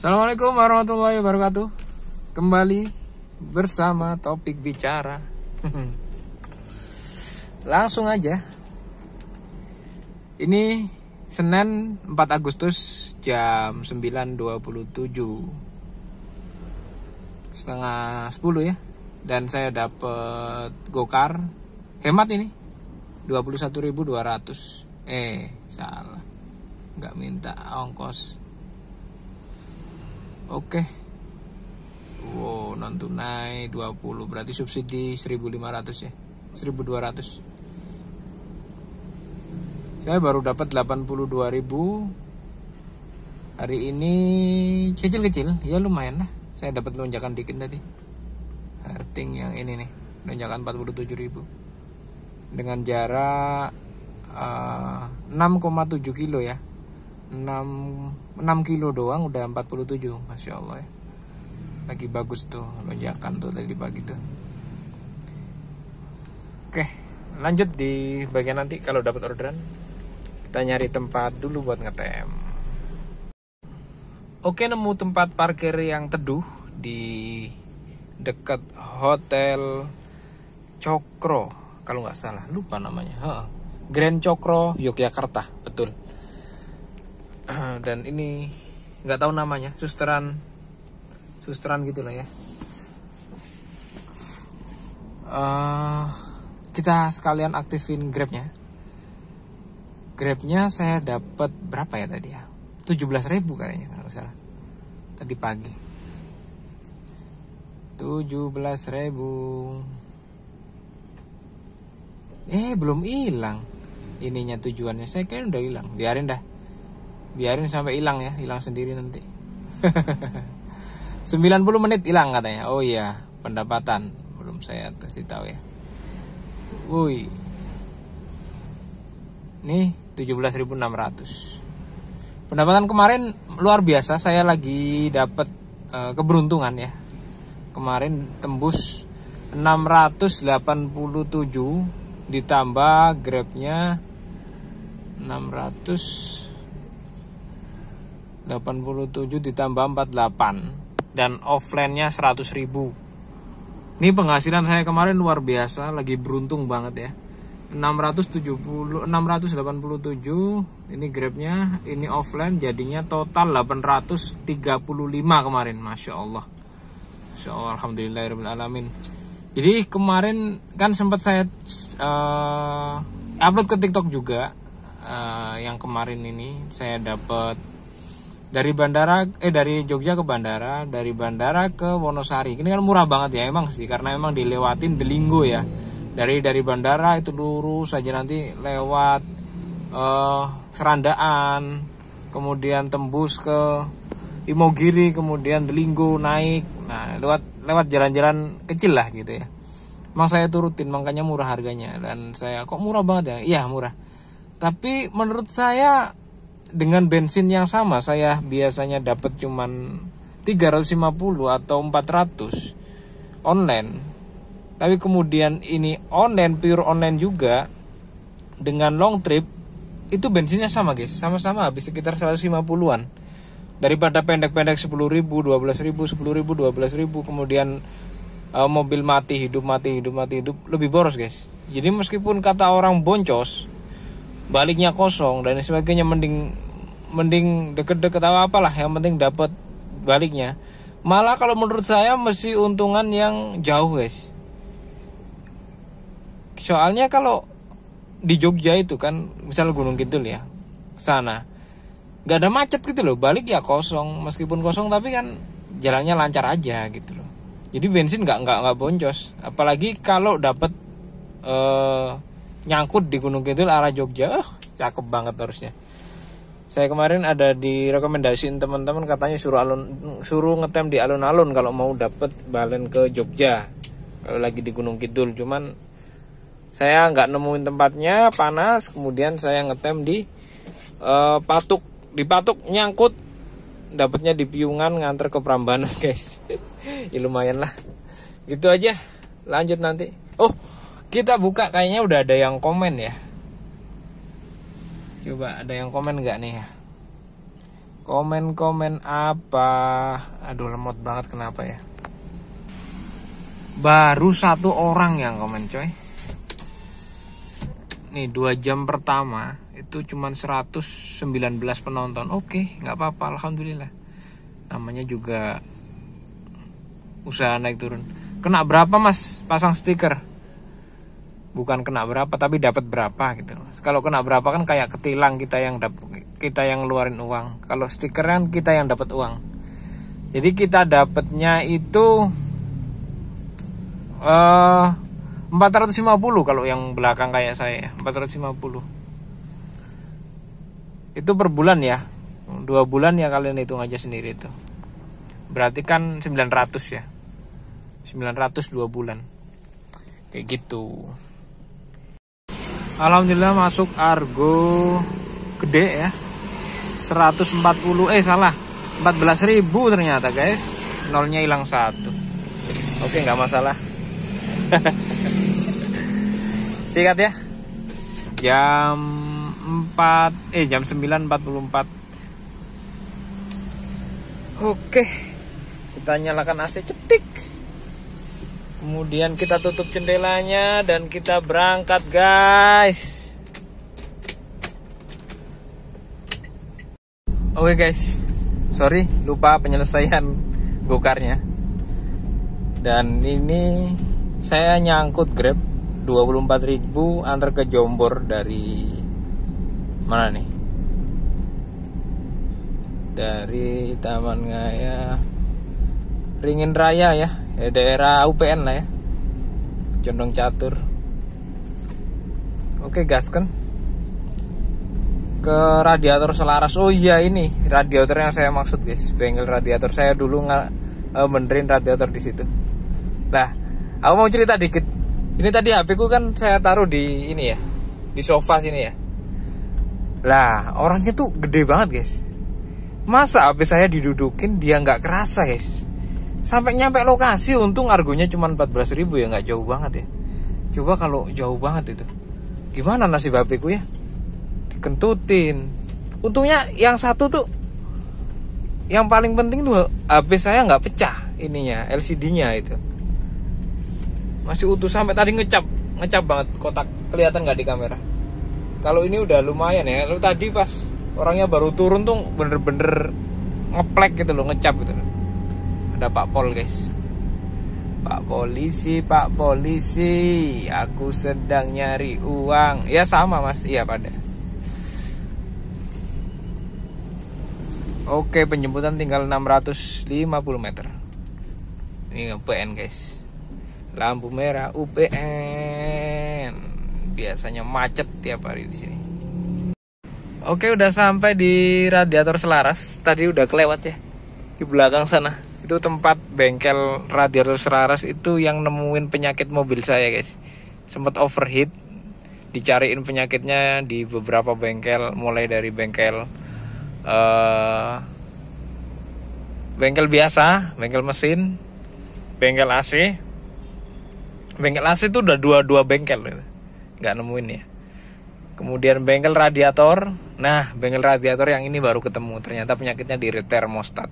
Assalamualaikum warahmatullahi wabarakatuh. Kembali bersama topik bicara. Langsung aja. Ini Senin 4 Agustus jam 9.27, setengah 10 ya. Dan saya dapat gokar hemat ini 21.200. Salah, nggak minta ongkos. Oke. Wow, non tunai 20, berarti subsidi 1.500 ya. 1.200. Saya baru dapat 82.000. Hari ini kecil-kecil, ya lumayan lah. Saya dapat lonjakan dikit tadi. Harting yang ini nih, lonjakan 47.000. Dengan jarak 6,7 kilo ya. 6 kilo doang udah 47. Masya Allah ya. Lagi bagus tuh lonjakan tuh tadi pagi tuh. Oke, lanjut di bagian nanti kalau dapat orderan. Kita nyari tempat dulu buat ngetem. Oke, nemu tempat parkir yang teduh di dekat Hotel Cokro kalau nggak salah, lupa namanya. Grand Cokro Yogyakarta, betul. Dan ini nggak tahu namanya, susteran gitulah ya. Kita sekalian aktifin Grabnya saya dapat berapa ya tadi ya, 17.000 kayaknya kalau salah tadi pagi. 17.000. Belum hilang ininya, tujuannya saya kira udah hilang. Biarin sampai hilang ya, hilang sendiri nanti. 90 menit hilang katanya. Oh iya, pendapatan belum saya kasih tahu ya. Woi, nih 17.600. Pendapatan kemarin luar biasa. Saya lagi dapat keberuntungan ya. Kemarin tembus 687 ditambah Grabnya 687 ditambah 48 dan offline-nya 100.000. Ini penghasilan saya kemarin luar biasa, lagi beruntung banget ya. 687 ini Grabnya, ini offline jadinya total 835 kemarin. Masya Allah. Alhamdulillahirrahmanirrahim. Jadi kemarin kan sempat saya upload ke TikTok juga. Yang kemarin ini saya dapat dari Jogja ke bandara, dari bandara ke Wonosari. Ini kan murah banget ya emang sih, karena emang dilewatin Delinggo ya. Dari bandara itu lurus saja, nanti lewat Serandaan, kemudian tembus ke Imogiri, kemudian Delinggo naik. Nah, lewat jalan-jalan kecil lah gitu ya. Emang saya turutin, makanya murah harganya. Dan saya kok murah banget ya? Iya murah. Tapi menurut saya dengan bensin yang sama, saya biasanya dapat cuman 350 atau 400 online. Tapi kemudian ini pure online juga dengan long trip, itu bensinnya sama guys, sama-sama habis sekitar 150-an. Daripada pendek-pendek 10.000, 12.000, 10.000, 12.000, kemudian mobil mati hidup, lebih boros guys. Jadi meskipun kata orang boncos, baliknya kosong dan sebagainya, mending deket-deket apalah, yang penting dapat baliknya. Malah kalau menurut saya mesti untungan yang jauh guys. Soalnya kalau di Jogja itu kan, misal Gunung Kidul ya, sana nggak ada macet gitu loh, balik ya kosong, meskipun kosong tapi kan jalannya lancar aja gitu loh. Jadi bensin nggak boncos. Apalagi kalau dapat nyangkut di Gunung Kidul arah Jogja, cakep banget harusnya. Saya kemarin ada direkomendasiin teman-teman, katanya suruh ngetem di alun-alun kalau mau dapat balen ke Jogja kalau lagi di Gunung Kidul. Cuman saya nggak nemuin tempatnya, panas. Kemudian saya ngetem di Patuk nyangkut, dapatnya di Piungan, nganter ke Prambanan guys. Ya lumayan lah. Gitu aja. Lanjut nanti. Oh, kita buka, kayaknya udah ada yang komen ya. Coba ada yang komen nggak nih ya? Komen-komen apa? Aduh, lemot banget, kenapa ya? Baru 1 orang yang komen, coy. Nih 2 jam pertama itu cuman 119 penonton. Oke, nggak apa-apa, alhamdulillah. Namanya juga usaha naik turun. Kena berapa mas pasang stiker? Bukan kena berapa, tapi dapat berapa gitu. Kalau kena berapa kan kayak ketilang, kita yang ngeluarin uang. Kalau stiker kan kita yang dapat uang. Jadi kita dapatnya itu 450 kalau yang belakang kayak saya, 450. Itu per bulan ya. 2 bulan ya, kalian hitung aja sendiri itu. Berarti kan 900 ya. 900 2 bulan. Kayak gitu. Alhamdulillah masuk Argo gede ya. 140 salah. 14.000 ternyata, guys. Nolnya hilang 1. Oke, nggak masalah. Sikat ya. Jam 9.44. Oke. Kita nyalakan AC cetik. Kemudian kita tutup jendelanya dan kita berangkat, guys. Oke, guys. Sorry, lupa penyelesaian gokarnya. Dan ini saya nyangkut Grab 24.000 antar ke Jombor dari mana nih? Dari Taman Ngaya, Ringin Raya ya, daerah UPN lah ya, Condong Catur. Oke, gaskan ke Radiator Selaras. Oh iya, ini radiator yang saya maksud, guys. Bengkel radiator saya dulu benerin radiator di situ. Lah, aku mau cerita dikit. Ini tadi HP ku kan saya taruh di ini ya, di sofa sini ya. Lah, orangnya tuh gede banget, guys. Masa HP saya didudukin dia nggak kerasa, guys. Sampai nyampe lokasi, untung argonya cuma 14.000 ya, nggak jauh banget ya. Coba kalau jauh banget itu, gimana nasib HP ku ya? Dikentutin. Untungnya yang satu tuh, yang paling penting tuh HP saya nggak pecah ininya, LCD-nya itu masih utuh. Sampai tadi ngecap banget kotak, kelihatan nggak di kamera. Kalau ini udah lumayan ya. Lalu tadi pas orangnya baru turun tuh bener-bener ngeplek gitu loh, ngecap gitu loh. Ada Pak Pol, guys. Pak polisi, aku sedang nyari uang. Ya sama mas, iya pada. Oke, penjemputan tinggal 650 meter. Ini UPN, guys. Lampu merah UPN. Biasanya macet tiap hari di sini. Oke, udah sampai di Radiator Selaras. Tadi udah kelewat ya. Di belakang sana. Itu tempat bengkel Radiator Selaras itu yang nemuin penyakit mobil saya, guys. Sempat overheat. Dicariin penyakitnya di beberapa bengkel, mulai dari bengkel bengkel biasa, bengkel mesin, bengkel AC. Bengkel AC itu udah dua bengkel, nggak nemuin ya. Kemudian bengkel radiator. Nah, bengkel radiator yang ini baru ketemu. Ternyata penyakitnya di termostat,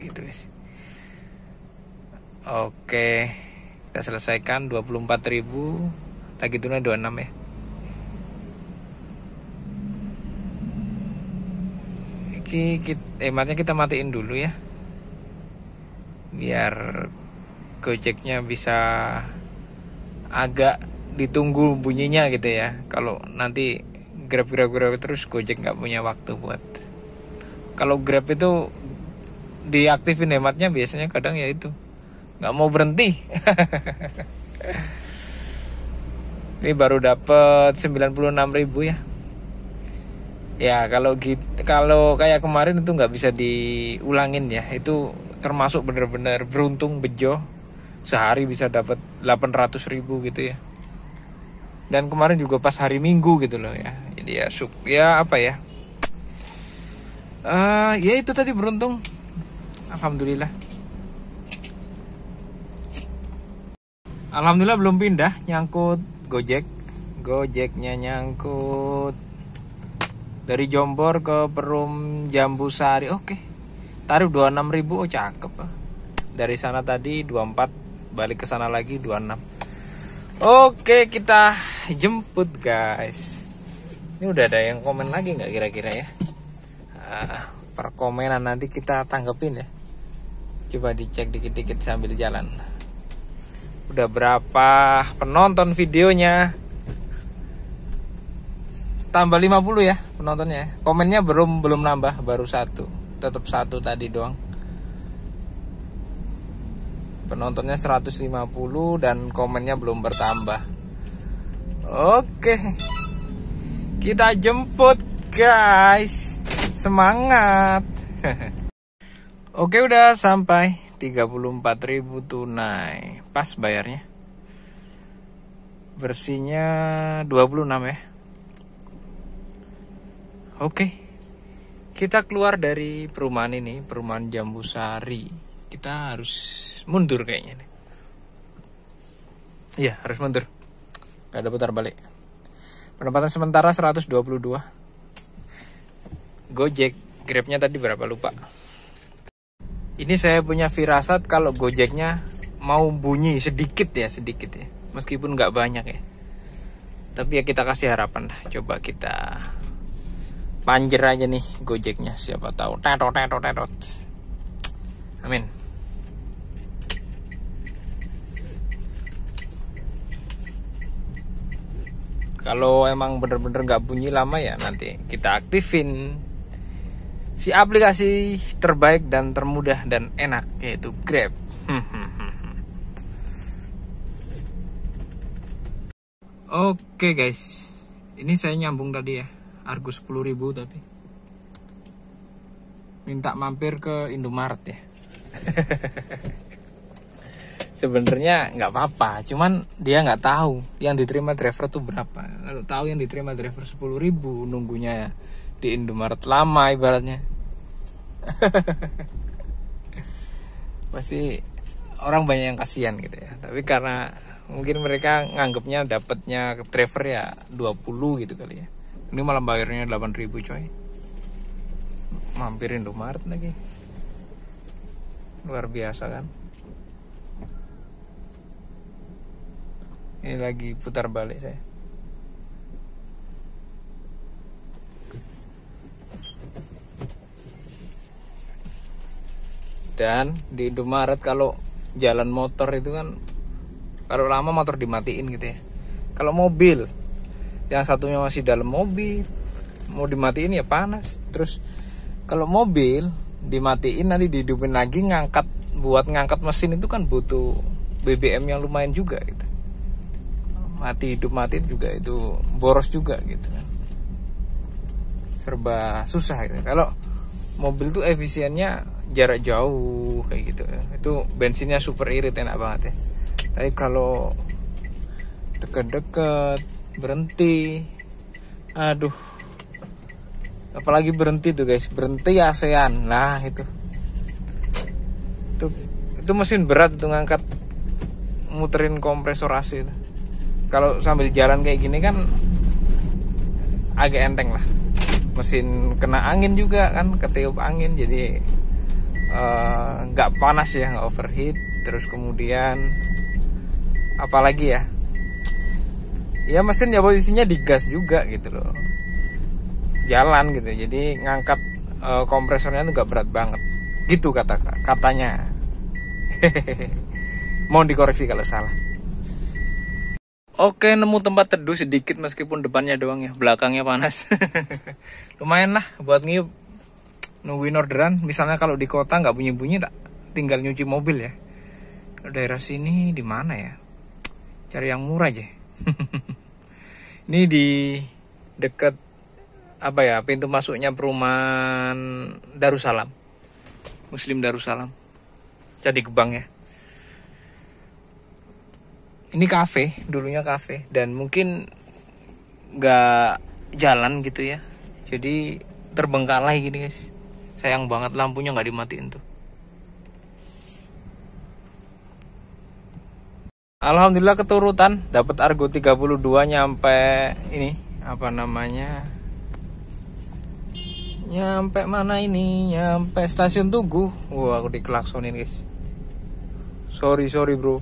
gitu guys. Oke, kita selesaikan 24.000. Lagi tunai 26 ya. Hematnya kita matiin dulu ya, biar Gojeknya bisa agak ditunggu bunyinya gitu ya. Kalau nanti Grab terus, Gojek nggak punya waktu buat. Kalau Grab itu diaktifin hematnya biasanya kadang ya itu nggak mau berhenti. Ini baru dapat 96.000 ya. Ya kalau kayak kemarin itu nggak bisa diulangin ya. Itu termasuk bener-bener beruntung bejo. Sehari bisa dapat 800.000 gitu ya. Dan kemarin juga pas hari Minggu gitu loh ya. Jadi ya apa ya? Ya itu tadi beruntung. Alhamdulillah. Alhamdulillah belum pindah, nyangkut Gojeknya nyangkut. Dari Jombor ke Perum Jambusari. Oke. Tarif 26.000. Oh, cakep. Dari sana tadi 24, balik ke sana lagi 26. Oke, kita jemput, guys. Ini udah ada yang komen lagi nggak kira-kira ya? Per komenan nanti kita tanggepin ya. Coba dicek dikit-dikit sambil jalan. Udah berapa penonton videonya? Tambah 50 ya penontonnya. Komennya belum nambah, baru 1. Tetap 1 tadi doang. Penontonnya 150 dan komennya belum bertambah. Oke. Kita jemput, guys. Semangat. Oke, udah sampai. 34.000 tunai. Pas bayarnya. Bersihnya 26 ya. Oke, kita keluar dari perumahan ini, perumahan Jambusari. Kita harus mundur kayaknya nih. Iya, harus mundur. Gak ada putar balik. Penempatan sementara 122. Gojek, Grabnya tadi berapa lupa. Ini saya punya firasat kalau Gojeknya mau bunyi sedikit ya. Meskipun gak banyak ya. Tapi ya kita kasih harapan lah. Coba kita panjer aja nih Gojeknya, siapa tahu tetot. Amin. Kalau emang bener-bener nggak bunyi lama ya nanti kita aktifin si aplikasi terbaik dan termudah dan enak, yaitu Grab. Oke, guys, ini saya nyambung tadi ya. Argo 10.000 tapi minta mampir ke Indomaret ya. Sebenarnya nggak apa-apa, cuman dia nggak tahu yang diterima driver tuh berapa. Kalau tahu yang diterima driver 10.000, nunggunya di Indomaret lama ibaratnya. Pasti orang banyak yang kasihan gitu ya. Tapi karena mungkin mereka nganggapnya dapatnya driver ya 20 gitu kali ya. Ini malah bayarnya 8.000 coy. Mampir Indomaret lagi. Luar biasa kan. Ini lagi putar balik saya. Dan di Indomaret kalau jalan motor itu kan, kalau lama motor dimatiin gitu ya. Kalau mobil, yang satunya masih dalam mobil, mau dimatiin ya panas. Terus kalau mobil dimatiin nanti dihidupin lagi, buat ngangkat mesin itu kan butuh BBM yang lumayan juga gitu. Mati hidup mati juga itu boros juga gitu kan. Serba susah gitu. Kalau mobil tuh efisiennya jarak jauh kayak gitu. Itu bensinnya super irit, enak banget ya. Tapi kalau deket-deket berhenti, aduh, apalagi berhenti tuh guys, berhenti ASEAN lah itu mesin berat itu ngangkat, muterin kompresor AC itu. Kalau sambil jalan kayak gini kan agak enteng lah, mesin kena angin juga kan, ketiup angin jadi nggak panas ya, nggak overheat. Terus kemudian apalagi ya, mesin ya posisinya digas juga gitu loh, jalan gitu, jadi ngangkat kompresornya tuh gak berat banget gitu katanya. Mohon dikoreksi kalau salah. Oke, nemu tempat teduh sedikit meskipun depannya doang ya, belakangnya panas. Lumayan lah buat ngiup nungguin orderan. Misalnya kalau di kota nggak bunyi-bunyi, tak tinggal nyuci mobil ya. Kalau daerah sini di mana ya, cari yang murah aja. Ini di dekat apa ya, pintu masuknya perumahan Darussalam, Muslim Darussalam, jadi Gebang ya. Ini kafe, dulunya kafe, dan mungkin nggak jalan gitu ya, jadi terbengkalai gini guys. Sayang banget lampunya nggak dimatiin tuh. Alhamdulillah keturutan, dapat Argo 32 nyampe ini apa namanya, Nyampe mana ini? Nyampe stasiun Tugu. Wah, aku dikelaksonin guys. Sorry bro.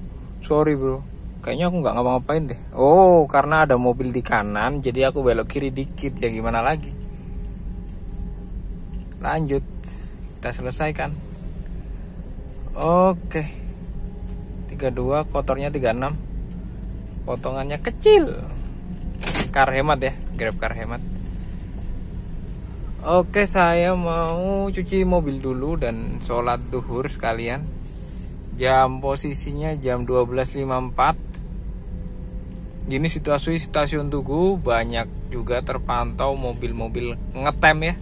Kayaknya aku nggak ngapa-ngapain deh. Oh, karena ada mobil di kanan, jadi aku belok kiri dikit. Ya gimana lagi? Lanjut, kita selesaikan. Oke, 32, kotornya 36. Potongannya kecil. Car hemat ya, Grab car hemat. Oke, saya mau cuci mobil dulu dan sholat duhur sekalian. Posisinya jam 12.54. Gini situasi stasiun Tugu, banyak juga terpantau mobil-mobil ngetem ya.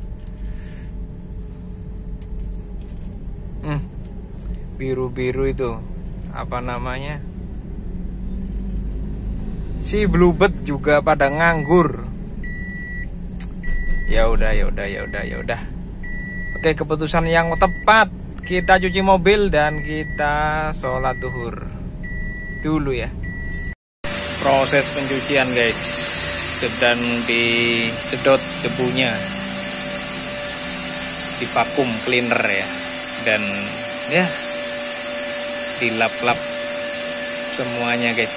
Biru-biru itu apa namanya? Si Bluebird juga pada nganggur. Ya udah. Oke, keputusan yang tepat. Kita cuci mobil dan kita sholat duhur dulu ya. Proses pencucian guys, sedang disedot debunya, di vakum cleaner ya, dan ya dilap-lap semuanya guys.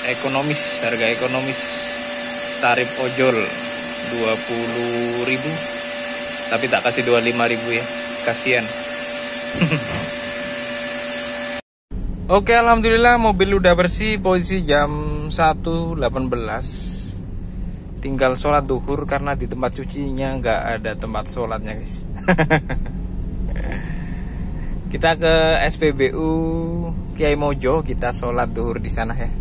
Ekonomis, harga ekonomis, tarif ojol 20.000, tapi tak kasih 25.000 ya, kasihan. Oke, alhamdulillah mobil udah bersih. Posisi jam 1.18. Tinggal sholat duhur karena di tempat cucinya nggak ada tempat sholatnya guys. Kita ke SPBU Kiai Mojo, kita sholat duhur di sana ya.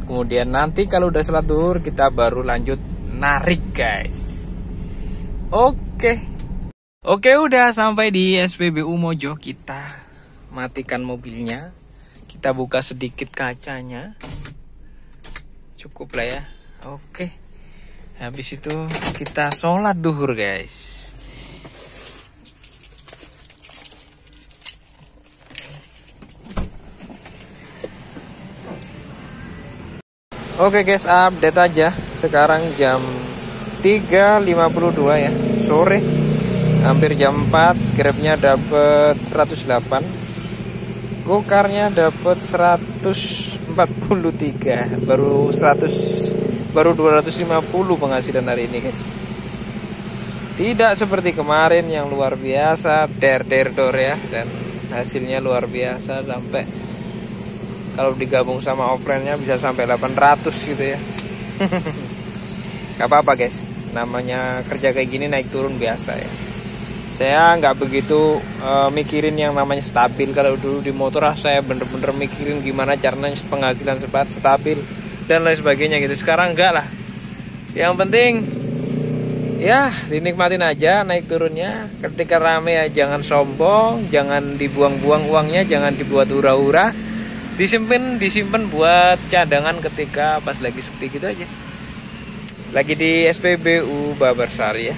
Kemudian nanti kalau udah sholat duhur kita baru lanjut narik guys. Oke, udah sampai di SPBU Mojo. Kita matikan mobilnya, kita buka sedikit kacanya, cukup lah ya. Oke, habis itu kita sholat duhur guys. Oke guys, update aja. Sekarang jam 3.52 ya, sore, hampir jam 4. Grabnya dapat 108, Gokarnya dapat 143, baru 250 penghasilan hari ini guys. Tidak seperti kemarin yang luar biasa, der ya, dan hasilnya luar biasa, sampai kalau digabung sama offline-nya bisa sampai 800 gitu ya. Gak apa-apa guys, namanya kerja kayak gini naik turun biasa ya. Saya nggak begitu mikirin yang namanya stabil. Kalau dulu di motor saya bener-bener mikirin gimana caranya penghasilan stabil dan lain sebagainya gitu. Sekarang enggak lah. Yang penting ya dinikmatin aja naik turunnya. Ketika rame ya jangan sombong, jangan dibuang-buang uangnya, jangan dibuat hura-hura. Disimpan buat cadangan ketika pas lagi sepi gitu aja. Lagi di SPBU Babarsari ya.